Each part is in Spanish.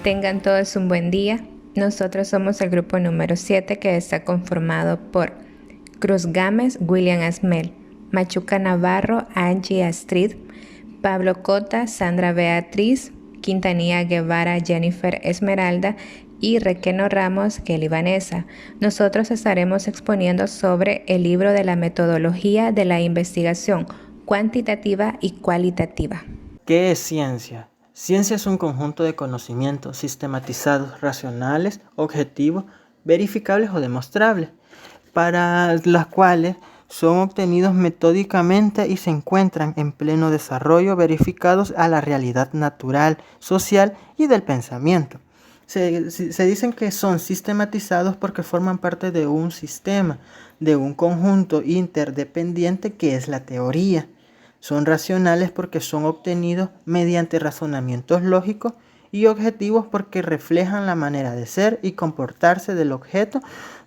Tengan todos un buen día. Nosotros somos el grupo número 7 que está conformado por Cruz Gámez, William Asmel, Machuca Navarro, Angie Astrid, Pablo Cota, Sandra Beatriz, Quintanilla Guevara, Jennifer Esmeralda y Requeno Ramos, Kelly Vanessa. Nosotros estaremos exponiendo sobre el libro de la metodología de la investigación cuantitativa y cualitativa. ¿Qué es ciencia? Ciencia es un conjunto de conocimientos sistematizados, racionales, objetivos, verificables o demostrables, para las cuales son obtenidos metódicamente y se encuentran en pleno desarrollo, verificados a la realidad natural, social y del pensamiento. Se dicen que son sistematizados porque forman parte de un sistema, de un conjunto interdependiente que es la teoría. Son racionales porque son obtenidos mediante razonamientos lógicos y objetivos porque reflejan la manera de ser y comportarse del objeto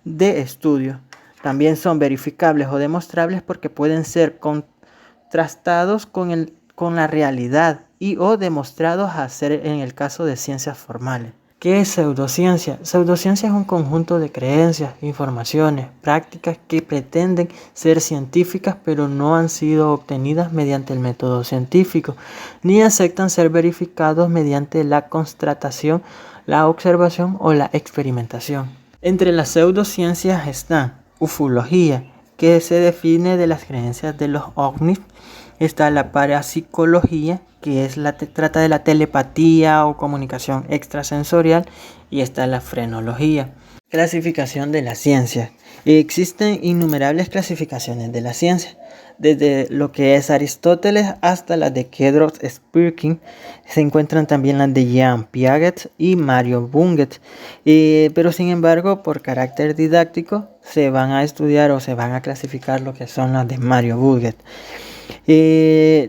de estudio. También son verificables o demostrables porque pueden ser contrastados con la realidad y o demostrados a ser en el caso de ciencias formales. ¿Qué es pseudociencia? Pseudociencia es un conjunto de creencias, informaciones, prácticas que pretenden ser científicas pero no han sido obtenidas mediante el método científico, ni aceptan ser verificados mediante la constatación, la observación o la experimentación. Entre las pseudociencias están ufología, que se define de las creencias de los ovnis. Está la parapsicología, que trata de la telepatía o comunicación extrasensorial, y está la frenología. Clasificación de la ciencia. Existen innumerables clasificaciones de la ciencia, desde lo que es Aristóteles hasta las de Kedros Spirkin. Se encuentran también las de Jean Piaget y Mario Bunge, pero sin embargo, por carácter didáctico, se van a estudiar o se van a clasificar lo que son las de Mario Bunge.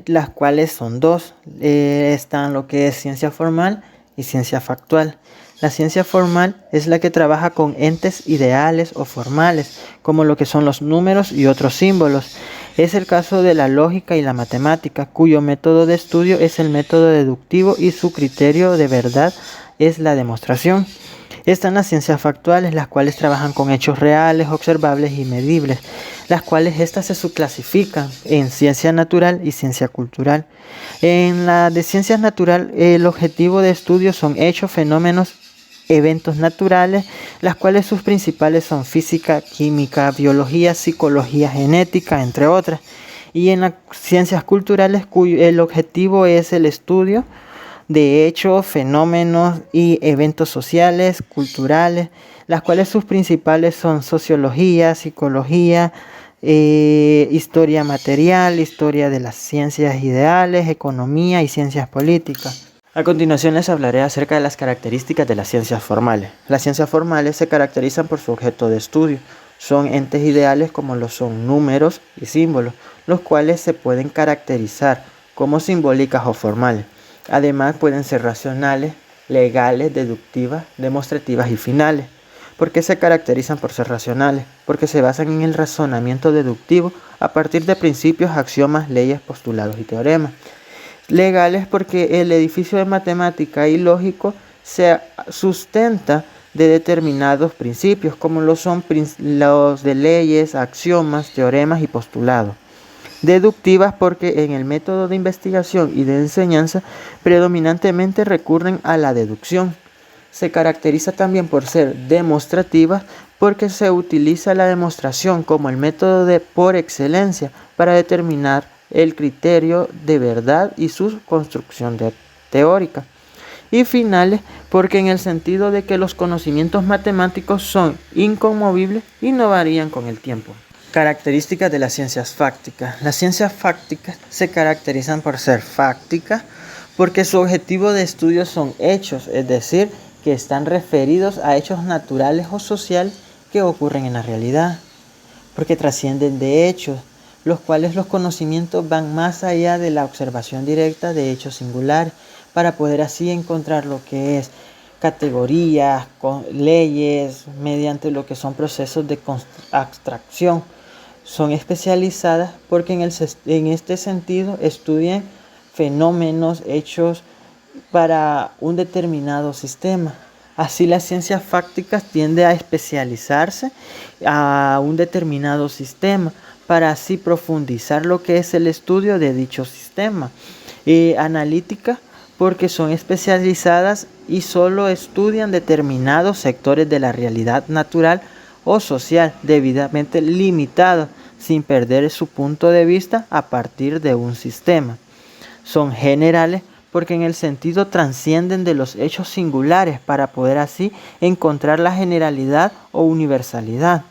Las cuales son dos. Están lo que es ciencia formal y ciencia factual. La ciencia formal es la que trabaja con entes ideales o formales, como lo que son los números y otros símbolos. Es el caso de la lógica y la matemática, cuyo método de estudio es el método deductivo y su criterio de verdad es la demostración. Están las ciencias factuales, las cuales trabajan con hechos reales, observables y medibles, las cuales estas se subclasifican en ciencia natural y ciencia cultural. En la de ciencias natural, el objetivo de estudio son hechos, fenómenos, eventos naturales, las cuales sus principales son física, química, biología, psicología, genética, entre otras. Y en las ciencias culturales, el objetivo es el estudio de hechos, fenómenos y eventos sociales, culturales, las cuales sus principales son sociología, psicología, historia material, historia de las ciencias ideales, economía y ciencias políticas. A continuación les hablaré acerca de las características de las ciencias formales. Las ciencias formales se caracterizan por su objeto de estudio. Son entes ideales como lo son números y símbolos, los cuales se pueden caracterizar como simbólicas o formales. Además pueden ser racionales, legales, deductivas, demostrativas y finales. ¿Por qué se caracterizan por ser racionales? Porque se basan en el razonamiento deductivo a partir de principios, axiomas, leyes, postulados y teoremas. Legales porque el edificio de matemática y lógico se sustenta de determinados principios, como lo son los de leyes, axiomas, teoremas y postulados. Deductivas porque en el método de investigación y de enseñanza predominantemente recurren a la deducción. Se caracteriza también por ser demostrativas porque se utiliza la demostración como el método por excelencia para determinar el criterio de verdad y su construcción teórica. Y finales porque en el sentido de que los conocimientos matemáticos son inconmovibles y no varían con el tiempo. Características de las ciencias fácticas. Las ciencias fácticas se caracterizan por ser fácticas porque su objetivo de estudio son hechos, es decir, que están referidos a hechos naturales o sociales que ocurren en la realidad, porque trascienden de hechos, los cuales los conocimientos van más allá de la observación directa de hechos singulares, para poder así encontrar lo que es categorías, leyes, mediante lo que son procesos de abstracción. Son especializadas porque en este sentido estudian fenómenos, hechos para un determinado sistema. Así las ciencias fácticas tienden a especializarse a un determinado sistema para así profundizar lo que es el estudio de dicho sistema. Analítica, porque son especializadas y solo estudian determinados sectores de la realidad natural o social debidamente limitados, sin perder su punto de vista a partir de un sistema. Son generales porque en el sentido trascienden de los hechos singulares para poder así encontrar la generalidad o universalidad.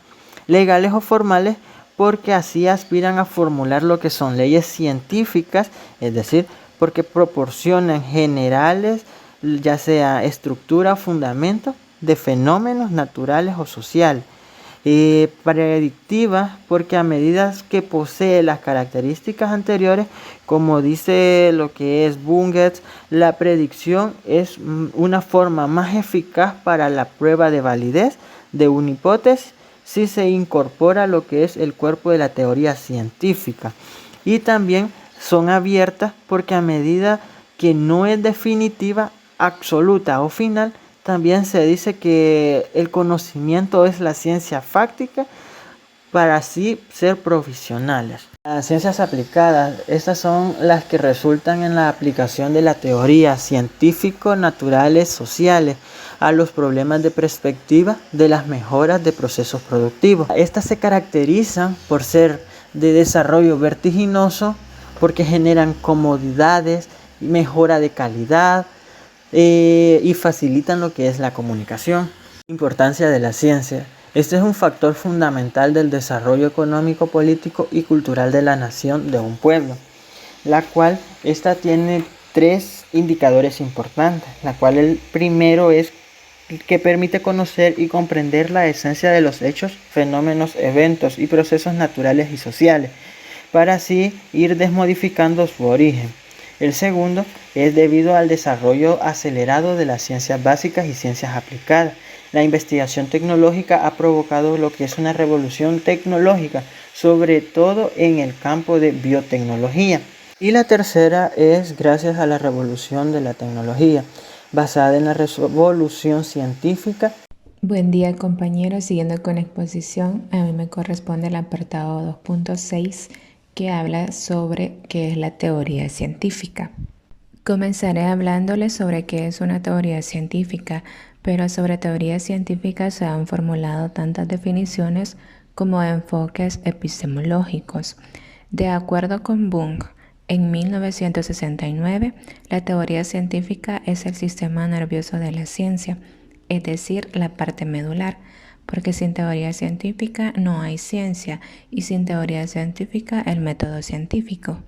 Legales o formales porque así aspiran a formular lo que son leyes científicas, es decir, porque proporcionan generales, ya sea estructura o fundamento de fenómenos naturales o sociales. Predictiva porque a medida que posee las características anteriores, como dice lo que es Bungert, la predicción es una forma más eficaz para la prueba de validez de una hipótesis si se incorpora lo que es el cuerpo de la teoría científica. Y también son abiertas porque a medida que no es definitiva, absoluta o final, también se dice que el conocimiento es la ciencia fáctica para así ser profesionales. Las ciencias aplicadas, estas son las que resultan en la aplicación de la teoría científico-naturales sociales a los problemas de perspectiva de las mejoras de procesos productivos. Estas se caracterizan por ser de desarrollo vertiginoso, porque generan comodidades, mejora de calidad, y facilitan lo que es la comunicación. Importancia de la ciencia. Este es un factor fundamental del desarrollo económico, político y cultural de la nación, de un pueblo, la cual esta tiene 3 indicadores importantes, la cual el primero es que permite conocer y comprender la esencia de los hechos, fenómenos, eventos y procesos naturales y sociales, para así ir desmodificando su origen. El segundo es debido al desarrollo acelerado de las ciencias básicas y ciencias aplicadas. La investigación tecnológica ha provocado lo que es una revolución tecnológica, sobre todo en el campo de biotecnología. Y la tercera es gracias a la revolución de la tecnología, basada en la revolución científica. Buen día, compañeros. Siguiendo con la exposición, a mí me corresponde el apartado 2.6 que habla sobre qué es la teoría científica. Comenzaré hablándoles sobre qué es una teoría científica, pero sobre teoría científica se han formulado tantas definiciones como enfoques epistemológicos. De acuerdo con Bung, en 1969, la teoría científica es el sistema nervioso de la ciencia, es decir, la parte medular, porque sin teoría científica no hay ciencia y sin teoría científica el método científico.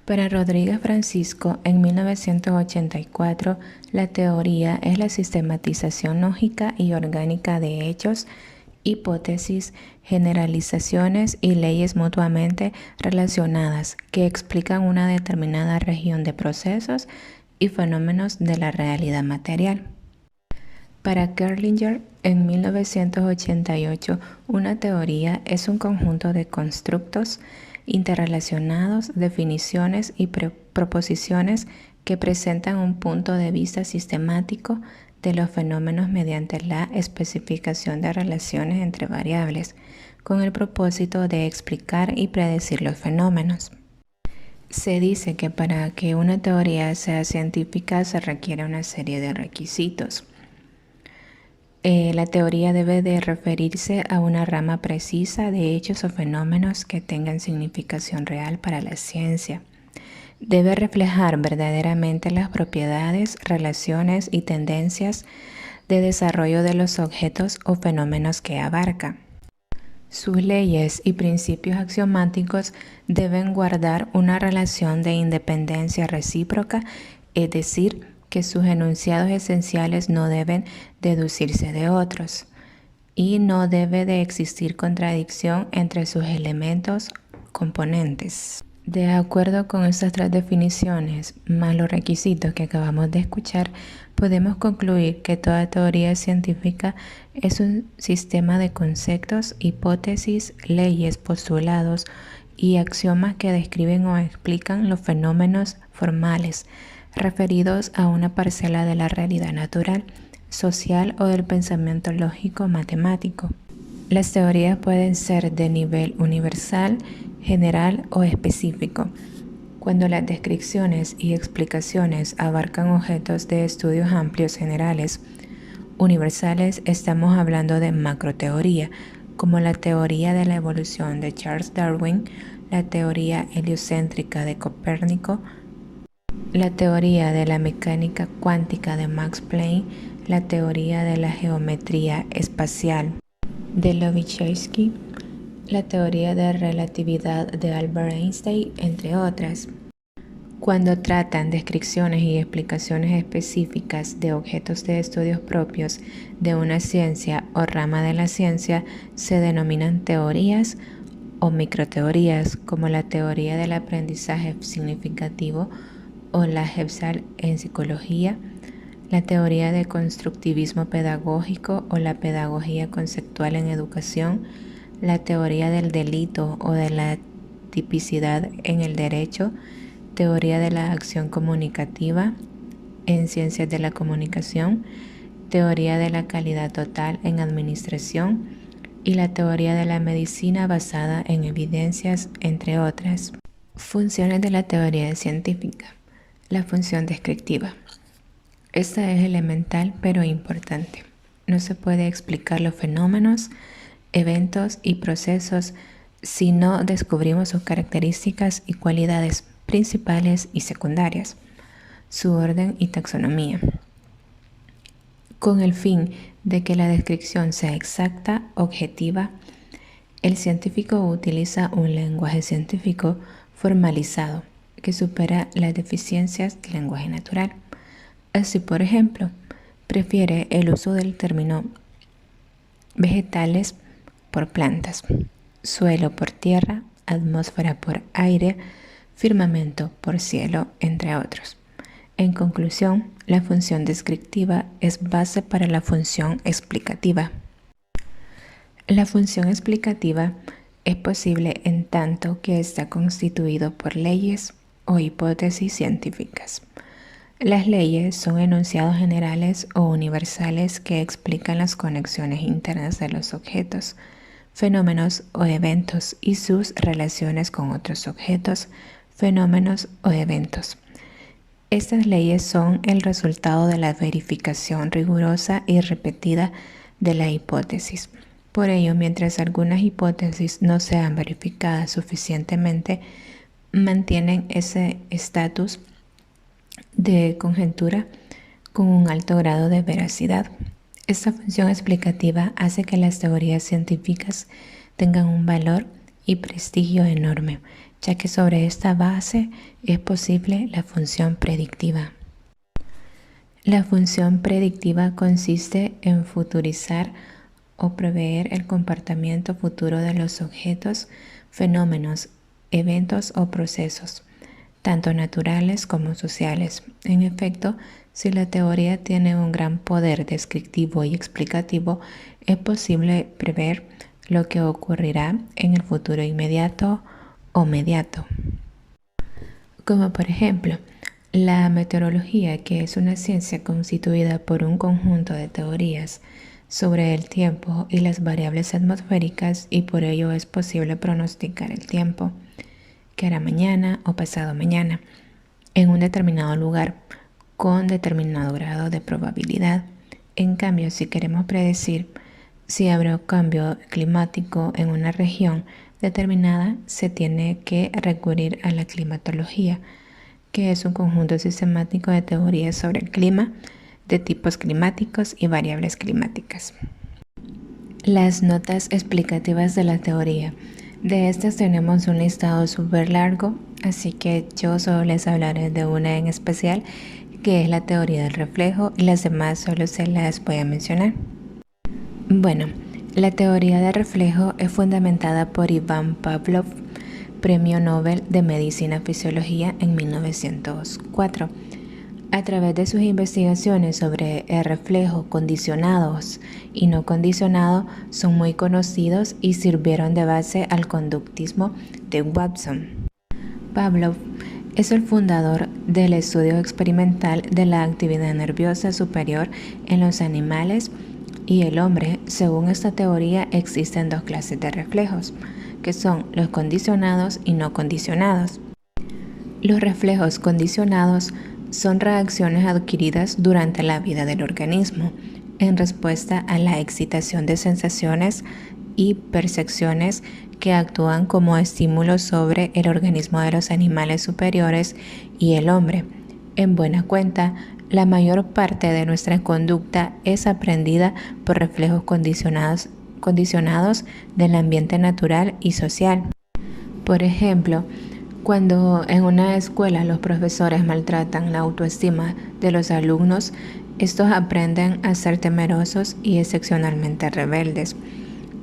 Para Rodríguez Francisco, en 1984, la teoría es la sistematización lógica y orgánica de hechos, hipótesis, generalizaciones y leyes mutuamente relacionadas que explican una determinada región de procesos y fenómenos de la realidad material. Para Kerlinger, en 1988, una teoría es un conjunto de constructos interrelacionados, definiciones y proposiciones que presentan un punto de vista sistemático de los fenómenos mediante la especificación de relaciones entre variables, con el propósito de explicar y predecir los fenómenos. Se dice que para que una teoría sea científica se requiere una serie de requisitos. La teoría debe de referirse a una rama precisa de hechos o fenómenos que tengan significación real para la ciencia. Debe reflejar verdaderamente las propiedades, relaciones y tendencias de desarrollo de los objetos o fenómenos que abarca. Sus leyes y principios axiomáticos deben guardar una relación de independencia recíproca, es decir, que sus enunciados esenciales no deben deducirse de otros y no debe de existir contradicción entre sus elementos componentes. De acuerdo con estas 3 definiciones, más los requisitos que acabamos de escuchar, podemos concluir que toda teoría científica es un sistema de conceptos, hipótesis, leyes, postulados y axiomas que describen o explican los fenómenos formales, referidos a una parcela de la realidad natural, social o del pensamiento lógico matemático. Las teorías pueden ser de nivel universal, general o específico. Cuando las descripciones y explicaciones abarcan objetos de estudios amplios generales, universales, estamos hablando de macroteoría, como la teoría de la evolución de Charles Darwin, la teoría heliocéntrica de Copérnico, la teoría de la mecánica cuántica de Max Planck, la teoría de la geometría espacial de Lobachevsky, la teoría de relatividad de Albert Einstein, entre otras. Cuando tratan descripciones y explicaciones específicas de objetos de estudios propios de una ciencia o rama de la ciencia, se denominan teorías o microteorías, como la teoría del aprendizaje significativo o la Gestalt en psicología, la teoría de constructivismo pedagógico o la pedagogía conceptual en educación, la teoría del delito o de la tipicidad en el derecho, teoría de la acción comunicativa en ciencias de la comunicación, teoría de la calidad total en administración y la teoría de la medicina basada en evidencias, entre otras. Funciones de la teoría científica. La función descriptiva. Esta es elemental pero importante. No se puede explicar los fenómenos, eventos y procesos si no descubrimos sus características y cualidades principales y secundarias, su orden y taxonomía, con el fin de que la descripción sea exacta, objetiva. El científico utiliza un lenguaje científico formalizado que supera las deficiencias del lenguaje natural. Así, por ejemplo, prefiere el uso del término vegetales por plantas, suelo por tierra, atmósfera por aire, firmamento por cielo, entre otros. En conclusión, la función descriptiva es base para la función explicativa. La función explicativa es posible en tanto que está constituido por leyes o hipótesis científicas. Las leyes son enunciados generales o universales que explican las conexiones internas de los objetos, fenómenos o eventos y sus relaciones con otros objetos, fenómenos o eventos. Estas leyes son el resultado de la verificación rigurosa y repetida de la hipótesis. Por ello, mientras algunas hipótesis no sean verificadas suficientemente, mantienen ese estatus de conjetura con un alto grado de veracidad. Esta función explicativa hace que las teorías científicas tengan un valor y prestigio enorme, ya que sobre esta base es posible la función predictiva. La función predictiva consiste en futurizar o prever el comportamiento futuro de los objetos, fenómenos, eventos o procesos, tanto naturales como sociales. En efecto, si la teoría tiene un gran poder descriptivo y explicativo, es posible prever lo que ocurrirá en el futuro inmediato o mediato. Como por ejemplo, la meteorología, que es una ciencia constituida por un conjunto de teorías sobre el tiempo y las variables atmosféricas, y por ello es posible pronosticar el tiempo que hará mañana o pasado mañana en un determinado lugar con determinado grado de probabilidad. En cambio, si queremos predecir si habrá un cambio climático en una región determinada, se tiene que recurrir a la climatología, que es un conjunto sistemático de teorías sobre el clima, de tipos climáticos y variables climáticas. Las notas explicativas de la teoría. De estas tenemos un listado súper largo, así que yo solo les hablaré de una en especial, que es la teoría del reflejo, y las demás solo se las voy a mencionar. Bueno, la teoría del reflejo es fundamentada por Ivan Pavlov, Premio Nobel de Medicina y Fisiología en 1904. A través de sus investigaciones sobre el reflejo condicionados y no condicionado, son muy conocidos y sirvieron de base al conductismo de Watson. Pavlov Es el fundador del estudio experimental de la actividad nerviosa superior en los animales y el hombre. Según esta teoría, existen dos clases de reflejos, que son los condicionados y no condicionados. Los reflejos condicionados son reacciones adquiridas durante la vida del organismo en respuesta a la excitación de sensaciones y percepciones que actúan como estímulos sobre el organismo de los animales superiores y el hombre. En buena cuenta, la mayor parte de nuestra conducta es aprendida por reflejos condicionados del ambiente natural y social. Por ejemplo, cuando en una escuela los profesores maltratan la autoestima de los alumnos, estos aprenden a ser temerosos y excepcionalmente rebeldes.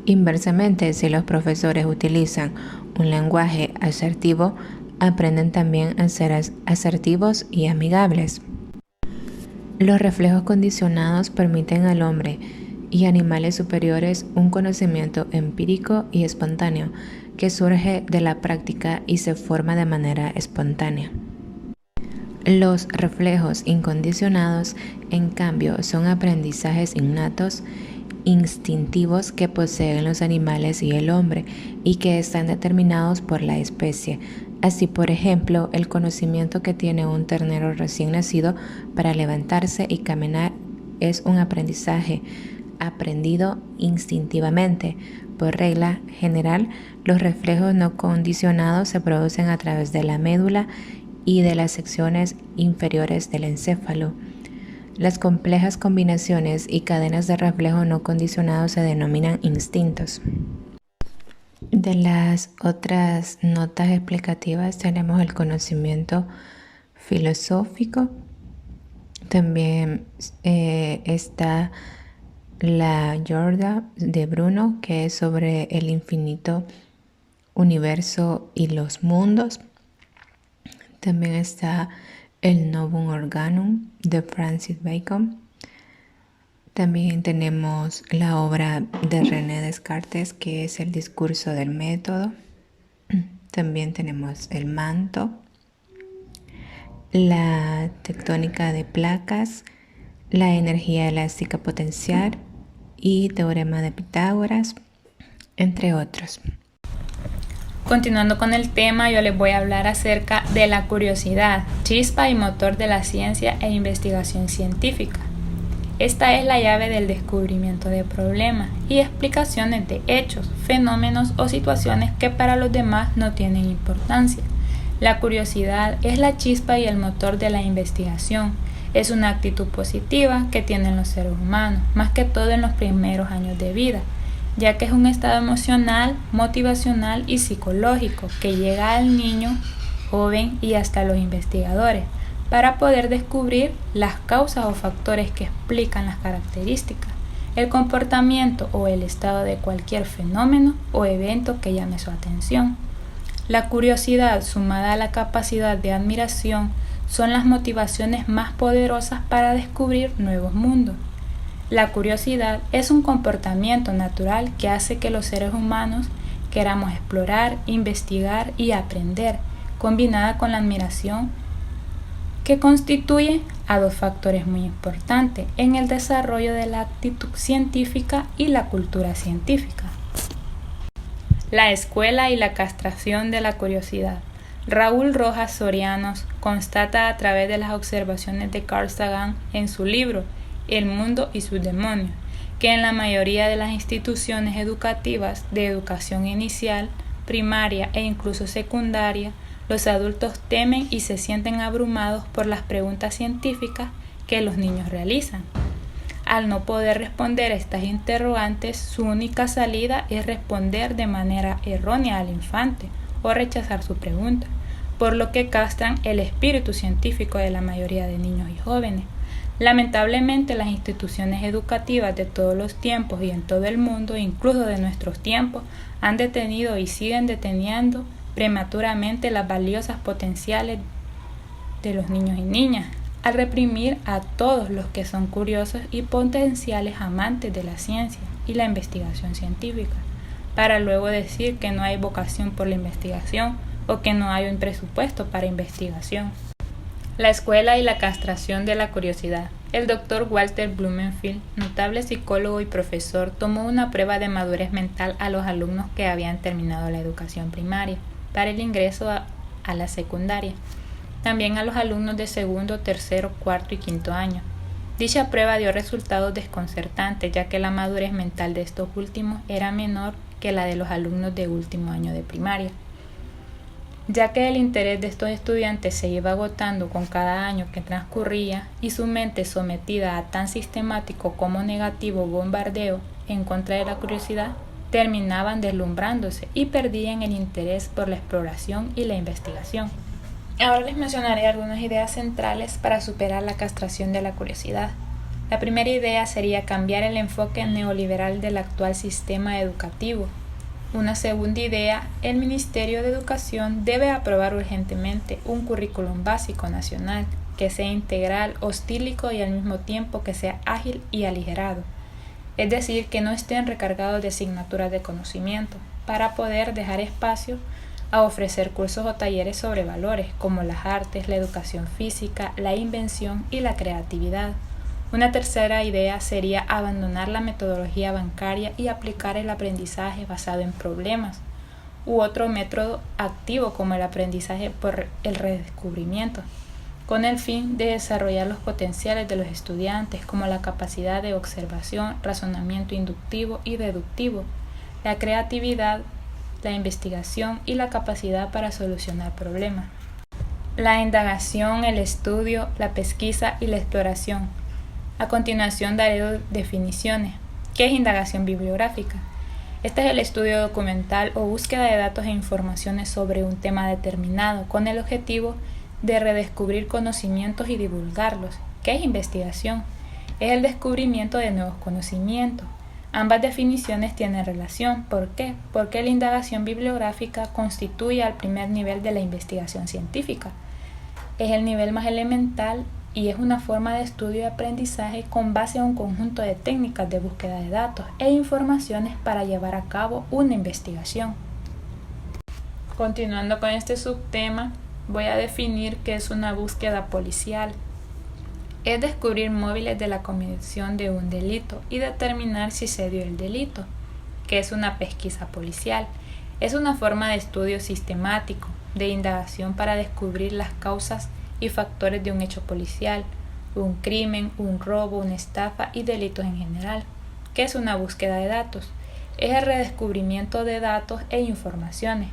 Inversamente, si los profesores utilizan un lenguaje asertivo, aprenden también a ser asertivos y amigables. Los reflejos condicionados permiten al hombre y animales superiores un conocimiento empírico y espontáneo que surge de la práctica y se forma de manera espontánea. Los reflejos incondicionados, en cambio, son aprendizajes innatos, instintivos que poseen los animales y el hombre y que están determinados por la especie. Así, por ejemplo, el conocimiento que tiene un ternero recién nacido para levantarse y caminar es un aprendizaje aprendido instintivamente. Por regla general, los reflejos no condicionados se producen a través de la médula y de las secciones inferiores del encéfalo. Las complejas combinaciones y cadenas de reflejos no condicionados se denominan instintos. De las otras notas explicativas tenemos el conocimiento filosófico. También está la Yorda de Bruno, que es sobre el infinito universo y los mundos. También está el Novum Organum de Francis Bacon. También tenemos la obra de René Descartes, que es el discurso del método. También tenemos el manto, la tectónica de placas, la energía elástica potencial y teorema de Pitágoras, entre otros. Continuando con el tema, yo les voy a hablar acerca de la curiosidad, chispa y motor de la ciencia e investigación científica. Esta es la llave del descubrimiento de problemas y explicaciones de hechos, fenómenos o situaciones que para los demás no tienen importancia. La curiosidad es la chispa y el motor de la investigación. Es una actitud positiva que tienen los seres humanos, más que todo en los primeros años de vida, ya que es un estado emocional, motivacional y psicológico que llega al niño, joven y hasta los investigadores, para poder descubrir las causas o factores que explican las características, el comportamiento o el estado de cualquier fenómeno o evento que llame su atención. La curiosidad, sumada a la capacidad de admiración, son las motivaciones más poderosas para descubrir nuevos mundos. La curiosidad es un comportamiento natural que hace que los seres humanos queramos explorar, investigar y aprender, combinada con la admiración, que constituye a dos factores muy importantes en el desarrollo de la actitud científica y la cultura científica. La escuela y la castración de la curiosidad. Raúl Rojas Sorianos constata a través de las observaciones de Carl Sagan en su libro El mundo y sus demonios, que en la mayoría de las instituciones educativas de educación inicial, primaria e incluso secundaria, los adultos temen y se sienten abrumados por las preguntas científicas que los niños realizan. Al no poder responder a estas interrogantes, su única salida es responder de manera errónea al infante o rechazar su pregunta, por lo que castran el espíritu científico de la mayoría de niños y jóvenes. Lamentablemente, las instituciones educativas de todos los tiempos y en todo el mundo, incluso de nuestros tiempos, han detenido y siguen deteniendo prematuramente las valiosas potenciales de los niños y niñas, al reprimir a todos los que son curiosos y potenciales amantes de la ciencia y la investigación científica, para luego decir que no hay vocación por la investigación o que no hay un presupuesto para investigación. La escuela y la castración de la curiosidad. El Dr. Walter Blumenfield, notable psicólogo y profesor, tomó una prueba de madurez mental a los alumnos que habían terminado la educación primaria para el ingreso a la secundaria. También a los alumnos de segundo, tercero, cuarto y quinto año. Dicha prueba dio resultados desconcertantes, ya que la madurez mental de estos últimos era menor que la de los alumnos de último año de primaria. Ya que el interés de estos estudiantes se iba agotando con cada año que transcurría y su mente sometida a tan sistemático como negativo bombardeo en contra de la curiosidad, terminaban deslumbrándose y perdían el interés por la exploración y la investigación. Ahora les mencionaré algunas ideas centrales para superar la castración de la curiosidad. La primera idea sería cambiar el enfoque neoliberal del actual sistema educativo. Una segunda idea, el Ministerio de Educación debe aprobar urgentemente un currículum básico nacional que sea integral, hostílico y al mismo tiempo que sea ágil y aligerado. Es decir, que no estén recargados de asignaturas de conocimiento, para poder dejar espacio a ofrecer cursos o talleres sobre valores como las artes, la educación física, la invención y la creatividad. Una tercera idea sería abandonar la metodología bancaria y aplicar el aprendizaje basado en problemas u otro método activo como el aprendizaje por el redescubrimiento, con el fin de desarrollar los potenciales de los estudiantes como la capacidad de observación, razonamiento inductivo y deductivo, la creatividad, la investigación y la capacidad para solucionar problemas. La indagación, el estudio, la pesquisa y la exploración. A continuación daré dos definiciones. ¿Qué es indagación bibliográfica? Este es el estudio documental o búsqueda de datos e informaciones sobre un tema determinado con el objetivo de redescubrir conocimientos y divulgarlos. ¿Qué es investigación? Es el descubrimiento de nuevos conocimientos. Ambas definiciones tienen relación. ¿Por qué? Porque la indagación bibliográfica constituye el primer nivel de la investigación científica. Es el nivel más elemental y es una forma de estudio y aprendizaje con base a un conjunto de técnicas de búsqueda de datos e informaciones para llevar a cabo una investigación. Continuando con este subtema, voy a definir qué es una búsqueda policial. Es descubrir móviles de la comisión de un delito y determinar si se dio el delito. ¿Qué es una pesquisa policial? Es una forma de estudio sistemático, de indagación para descubrir las causas y factores de un hecho policial, un crimen, un robo, una estafa y delitos en general. ¿Qué es una búsqueda de datos? Es el redescubrimiento de datos e informaciones.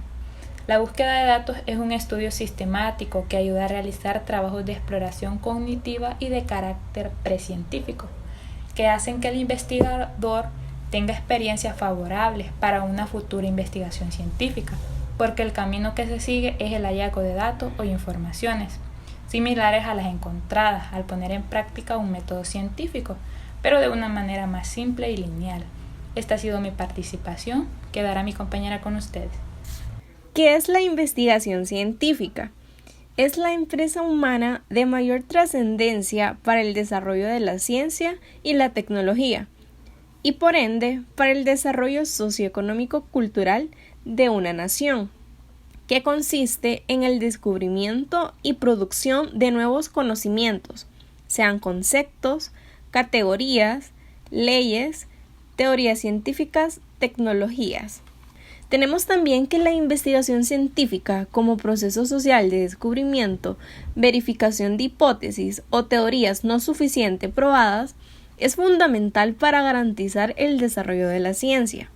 La búsqueda de datos es un estudio sistemático que ayuda a realizar trabajos de exploración cognitiva y de carácter precientífico, que hacen que el investigador tenga experiencias favorables para una futura investigación científica, porque el camino que se sigue es el hallazgo de datos o informaciones similares a las encontradas al poner en práctica un método científico, pero de una manera más simple y lineal. Esta ha sido mi participación. Quedará mi compañera con ustedes. ¿Qué es la investigación científica? Es la empresa humana de mayor trascendencia para el desarrollo de la ciencia y la tecnología, y por ende para el desarrollo socioeconómico-cultural de una nación, que consiste en el descubrimiento y producción de nuevos conocimientos, sean conceptos, categorías, leyes, teorías científicas, tecnologías. Tenemos también que la investigación científica como proceso social de descubrimiento, verificación de hipótesis o teorías no suficientemente probadas es fundamental para garantizar el desarrollo de la ciencia.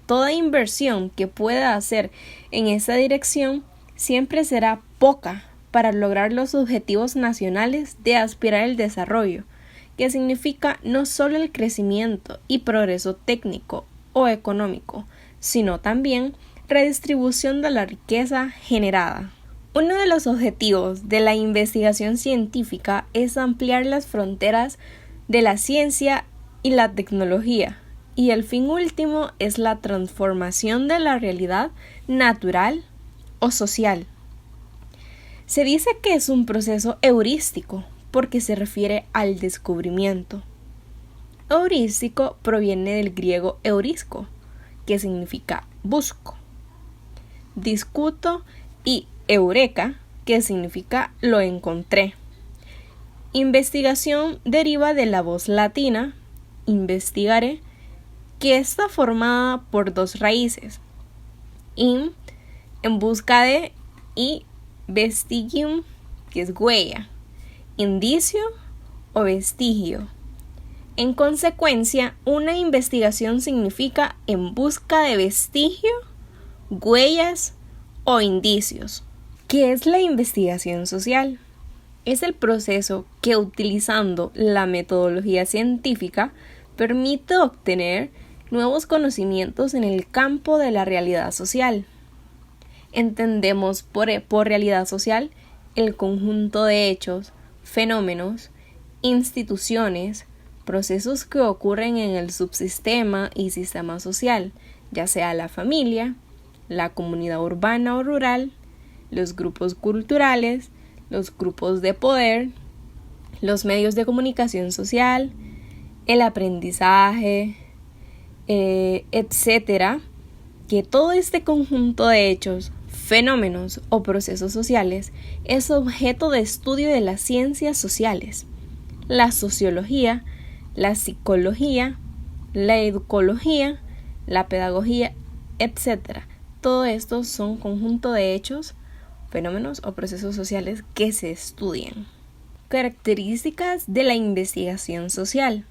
Toda inversión que pueda hacer en esa dirección siempre será poca para lograr los objetivos nacionales de aspirar al desarrollo, que significa no solo el crecimiento y progreso técnico o económico, sino también redistribución de la riqueza generada. Uno de los objetivos de la investigación científica es ampliar las fronteras de la ciencia y la tecnología, y el fin último es la transformación de la realidad natural o social. Se dice que es un proceso heurístico porque se refiere al descubrimiento. Heurístico proviene del griego eurisco, que significa busco. Discuto y eureka, que significa lo encontré. Investigación deriva de la voz latina, investigare, que está formada por dos raíces, in, en busca de, y vestigium, que es huella, indicio o vestigio. En consecuencia, una investigación significa en busca de vestigio, huellas o indicios. ¿Qué es la investigación social? Es el proceso que, utilizando la metodología científica, permite obtener nuevos conocimientos en el campo de la realidad social. Entendemos por realidad social el conjunto de hechos, fenómenos, instituciones, procesos que ocurren en el subsistema y sistema social, ya sea la familia, la comunidad urbana o rural, los grupos culturales, los grupos de poder, los medios de comunicación social, el aprendizaje, etcétera, que todo este conjunto de hechos, fenómenos o procesos sociales es objeto de estudio de las ciencias sociales, la sociología, la psicología, la educología, la pedagogía, etcétera. Todo esto son conjunto de hechos, fenómenos o procesos sociales que se estudian. Características de la investigación social.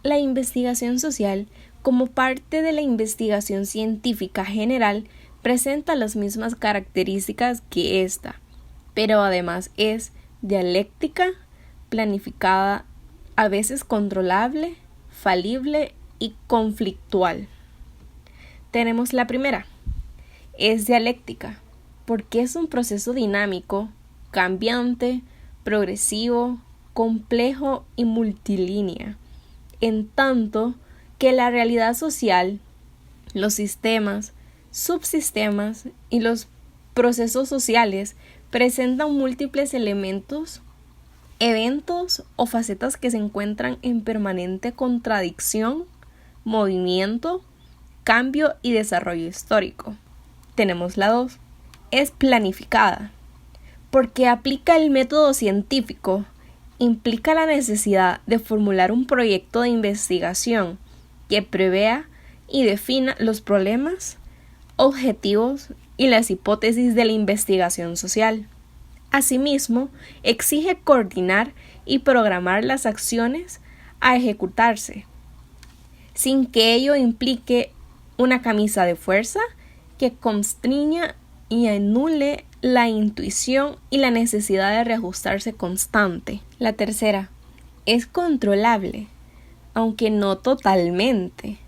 La investigación social, como parte de la investigación científica general, presenta las mismas características que esta, pero además es dialéctica, planificada, a veces controlable, falible y conflictual. Tenemos la primera. Es dialéctica, porque es un proceso dinámico, cambiante, progresivo, complejo y multilínea, en tanto que la realidad social, los sistemas, subsistemas y los procesos sociales presentan múltiples elementos, eventos o facetas que se encuentran en permanente contradicción, movimiento, cambio y desarrollo histórico. Tenemos la 2. Es planificada, porque aplica el método científico, implica la necesidad de formular un proyecto de investigación que prevea y defina los problemas, objetivos y las hipótesis de la investigación social. Asimismo, exige coordinar y programar las acciones a ejecutarse, sin que ello implique una camisa de fuerza que constriña y anule la intuición y la necesidad de reajustarse constante. La tercera, es controlable, aunque no totalmente,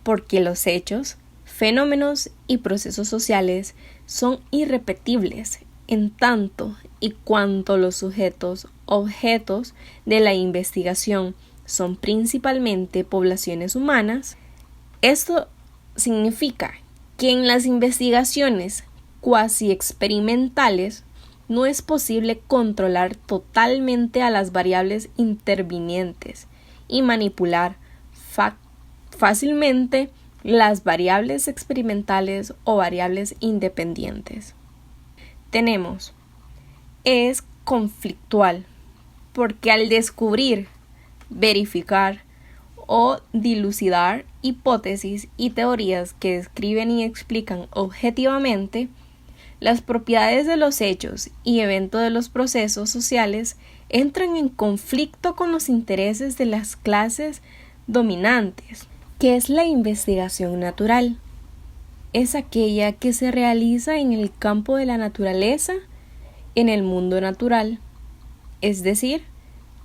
porque los hechos, fenómenos y procesos sociales son irrepetibles en tanto y cuanto los sujetos, objetos de la investigación son principalmente poblaciones humanas. Esto significa que en las investigaciones cuasi experimentales no es posible controlar totalmente a las variables intervinientes y manipular fácilmente las variables experimentales o variables independientes. Tenemos, es conflictual, porque al descubrir, verificar o dilucidar hipótesis y teorías que describen y explican objetivamente las propiedades de los hechos y eventos de los procesos sociales, entran en conflicto con los intereses de las clases dominantes. ¿Qué es la investigación natural? Es aquella que se realiza en el campo de la naturaleza, en el mundo natural, es decir,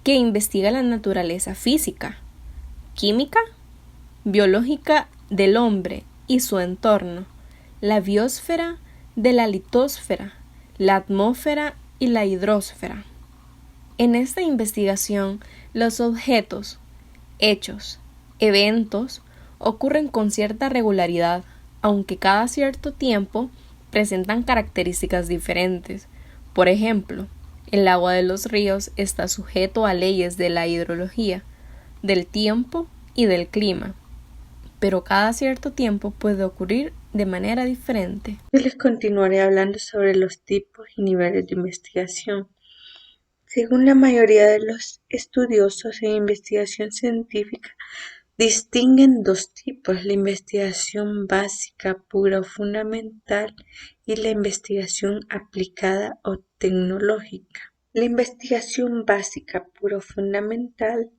que investiga la naturaleza física, química, biológica del hombre y su entorno, la biosfera de la litosfera, la atmósfera y la hidrosfera. En esta investigación, los objetos, hechos, eventos ocurren con cierta regularidad, aunque cada cierto tiempo presentan características diferentes. Por ejemplo, el agua de los ríos está sujeto a leyes de la hidrología, del tiempo y del clima, pero cada cierto tiempo puede ocurrir de manera diferente. Yo les continuaré hablando sobre los tipos y niveles de investigación. Según la mayoría de los estudiosos en investigación científica, distinguen dos tipos: la investigación básica, pura o fundamental, y la investigación aplicada o tecnológica. La investigación básica, pura o fundamental,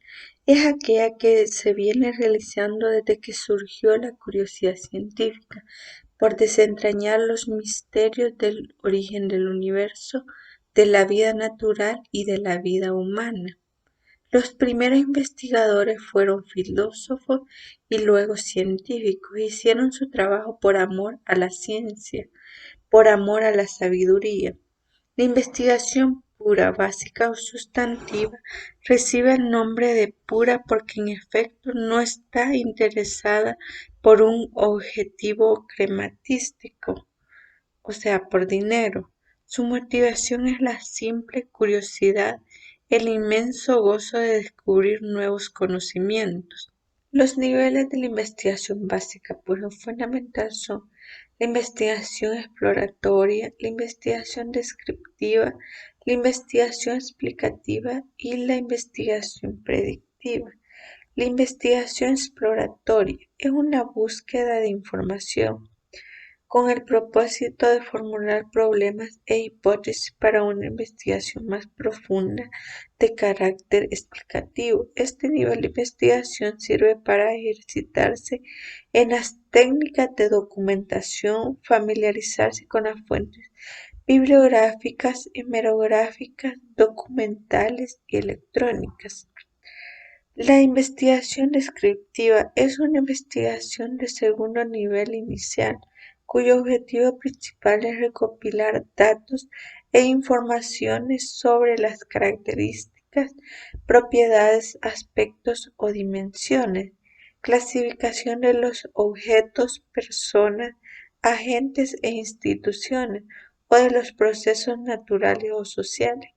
es aquella que se viene realizando desde que surgió la curiosidad científica por desentrañar los misterios del origen del universo, de la vida natural y de la vida humana. Los primeros investigadores fueron filósofos y luego científicos. Hicieron su trabajo por amor a la ciencia, por amor a la sabiduría. La investigación pura, básica o sustantiva recibe el nombre de pura porque en efecto no está interesada por un objetivo crematístico, o sea, por dinero. Su motivación es la simple curiosidad, el inmenso gozo de descubrir nuevos conocimientos. Los niveles de la investigación básica pura o fundamental son la investigación exploratoria, la investigación descriptiva, la investigación explicativa y la investigación predictiva. La investigación exploratoria es una búsqueda de información con el propósito de formular problemas e hipótesis para una investigación más profunda de carácter explicativo. Este nivel de investigación sirve para ejercitarse en las técnicas de documentación, familiarizarse con las fuentes bibliográficas, hemerográficas, documentales y electrónicas. La investigación descriptiva es una investigación de segundo nivel inicial, cuyo objetivo principal es recopilar datos e informaciones sobre las características, propiedades, aspectos o dimensiones, clasificación de los objetos, personas, agentes e instituciones, o de los procesos naturales o sociales.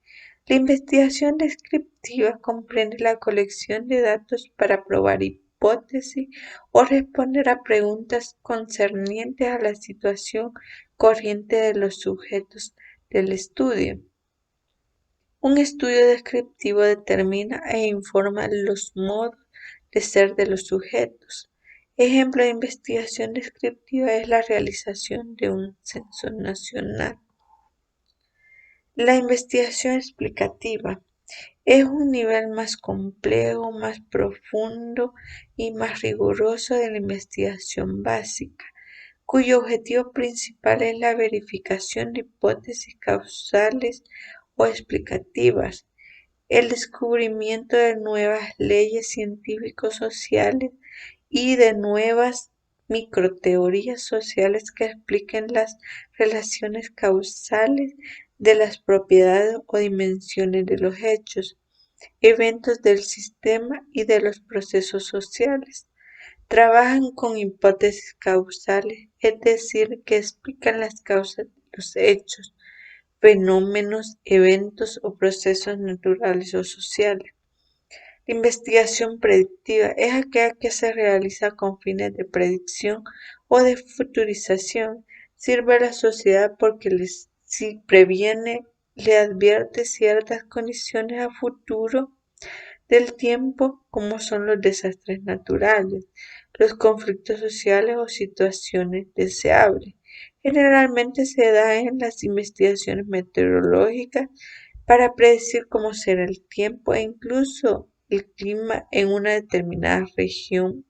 La investigación descriptiva comprende la colección de datos para probar hipótesis o responder a preguntas concernientes a la situación corriente de los sujetos del estudio. Un estudio descriptivo determina e informa los modos de ser de los sujetos. Ejemplo de investigación descriptiva es la realización de un censo nacional. La investigación explicativa es un nivel más complejo, más profundo y más riguroso de la investigación básica, cuyo objetivo principal es la verificación de hipótesis causales o explicativas, el descubrimiento de nuevas leyes científico-sociales y de nuevas microteorías sociales que expliquen las relaciones causales de las propiedades o dimensiones de los hechos, eventos del sistema y de los procesos sociales. Trabajan con hipótesis causales, es decir, que explican las causas de los hechos, fenómenos, eventos o procesos naturales o sociales. La investigación predictiva es aquella que se realiza con fines de predicción o de futurización. Sirve a la sociedad porque si previene, le advierte ciertas condiciones a futuro del tiempo, como son los desastres naturales, los conflictos sociales o situaciones deseables. Generalmente se da en las investigaciones meteorológicas para predecir cómo será el tiempo e incluso el clima en una determinada región,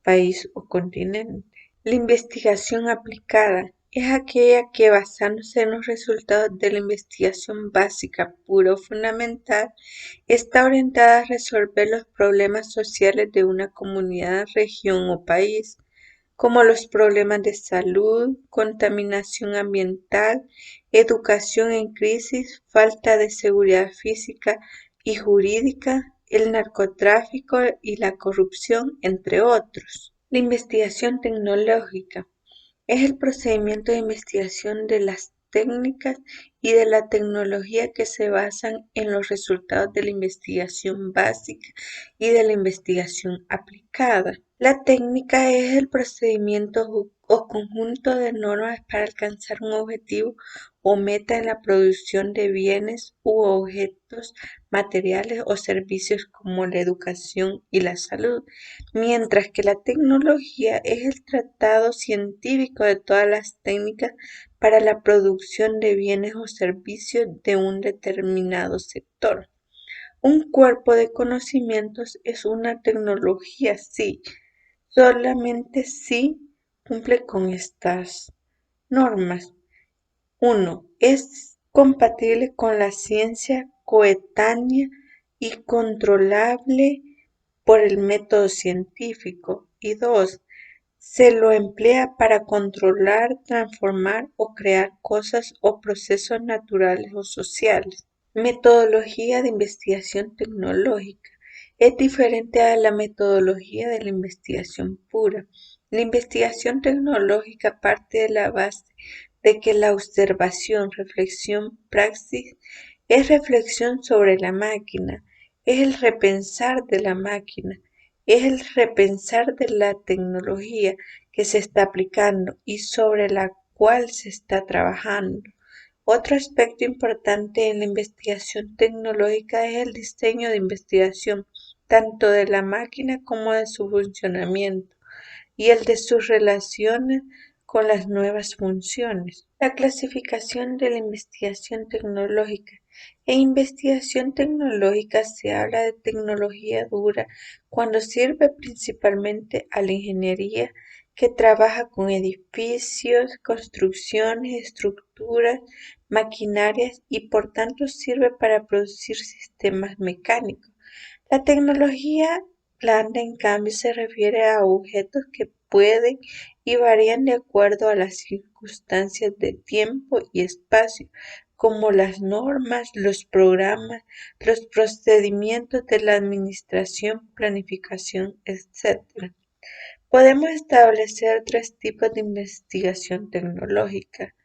país o continente. La investigación aplicada es aquella que, basándose en los resultados de la investigación básica, pura o fundamental, está orientada a resolver los problemas sociales de una comunidad, región o país, como los problemas de salud, contaminación ambiental, educación en crisis, falta de seguridad física y jurídica, el narcotráfico y la corrupción, entre otros. La investigación tecnológica es el procedimiento de investigación de las técnicas y de la tecnología que se basan en los resultados de la investigación básica y de la investigación aplicada. La técnica es el procedimiento o conjunto de normas para alcanzar un objetivo o meta en la producción de bienes u objetos materiales o servicios como la educación y la salud, mientras que la tecnología es el tratado científico de todas las técnicas para la producción de bienes o servicios de un determinado sector. Un cuerpo de conocimientos es una tecnología, sí, solamente si cumple con estas normas. 1. Es compatible con la ciencia coetánea y controlable por el método científico. Y 2. Se lo emplea para controlar, transformar o crear cosas o procesos naturales o sociales. Metodología de investigación tecnológica. Es diferente a la metodología de la investigación pura. La investigación tecnológica parte de la base de que la observación, reflexión, praxis es reflexión sobre la máquina, es el repensar de la máquina, es el repensar de la tecnología que se está aplicando y sobre la cual se está trabajando. Otro aspecto importante en la investigación tecnológica es el diseño de investigación, tanto de la máquina como de su funcionamiento y el de sus relaciones con las nuevas funciones. La clasificación de la investigación tecnológica. En investigación tecnológica se habla de tecnología dura cuando sirve principalmente a la ingeniería que trabaja con edificios, construcciones, estructuras, maquinarias y por tanto sirve para producir sistemas mecánicos. La tecnología blanda, en cambio, se refiere a objetos que pueden y varían de acuerdo a las circunstancias de tiempo y espacio, como las normas, los programas, los procedimientos de la administración, planificación, etc. Podemos establecer 3 tipos de investigación tecnológica: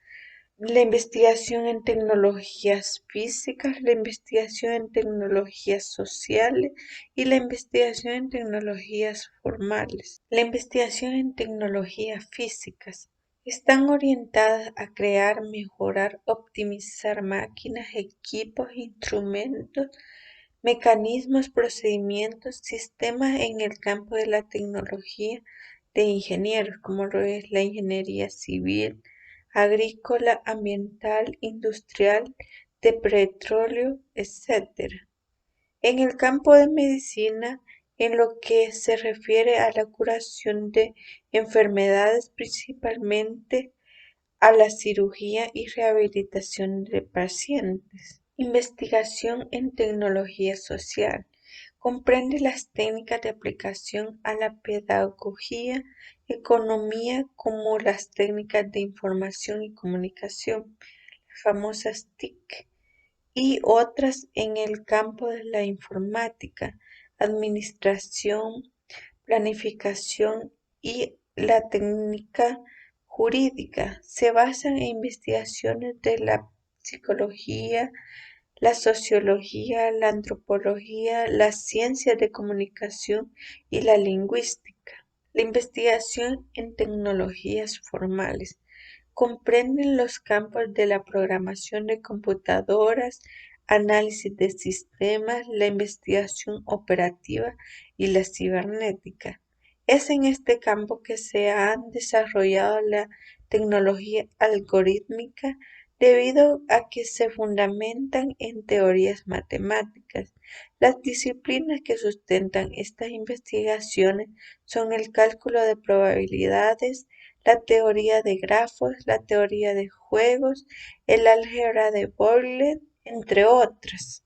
la investigación en tecnologías físicas, la investigación en tecnologías sociales y la investigación en tecnologías formales. La investigación en tecnologías físicas están orientadas a crear, mejorar, optimizar máquinas, equipos, instrumentos, mecanismos, procedimientos, sistemas en el campo de la tecnología de ingenieros, como lo es la ingeniería civil, agrícola, ambiental, industrial, de petróleo, etc. En el campo de medicina, en lo que se refiere a la curación de enfermedades, principalmente a la cirugía y rehabilitación de pacientes. Investigación en tecnología social. Comprende las técnicas de aplicación a la pedagogía, economía, como las técnicas de información y comunicación, las famosas TIC, y otras en el campo de la informática, administración, planificación y la técnica jurídica. Se basan en investigaciones de la psicología, la sociología, la antropología, las ciencias de comunicación y la lingüística. La investigación en tecnologías formales comprenden los campos de la programación de computadoras, análisis de sistemas, la investigación operativa y la cibernética. Es en este campo que se han desarrollado la tecnología algorítmica, debido a que se fundamentan en teorías matemáticas. Las disciplinas que sustentan estas investigaciones son el cálculo de probabilidades, la teoría de grafos, la teoría de juegos, el álgebra de Boolean, entre otras.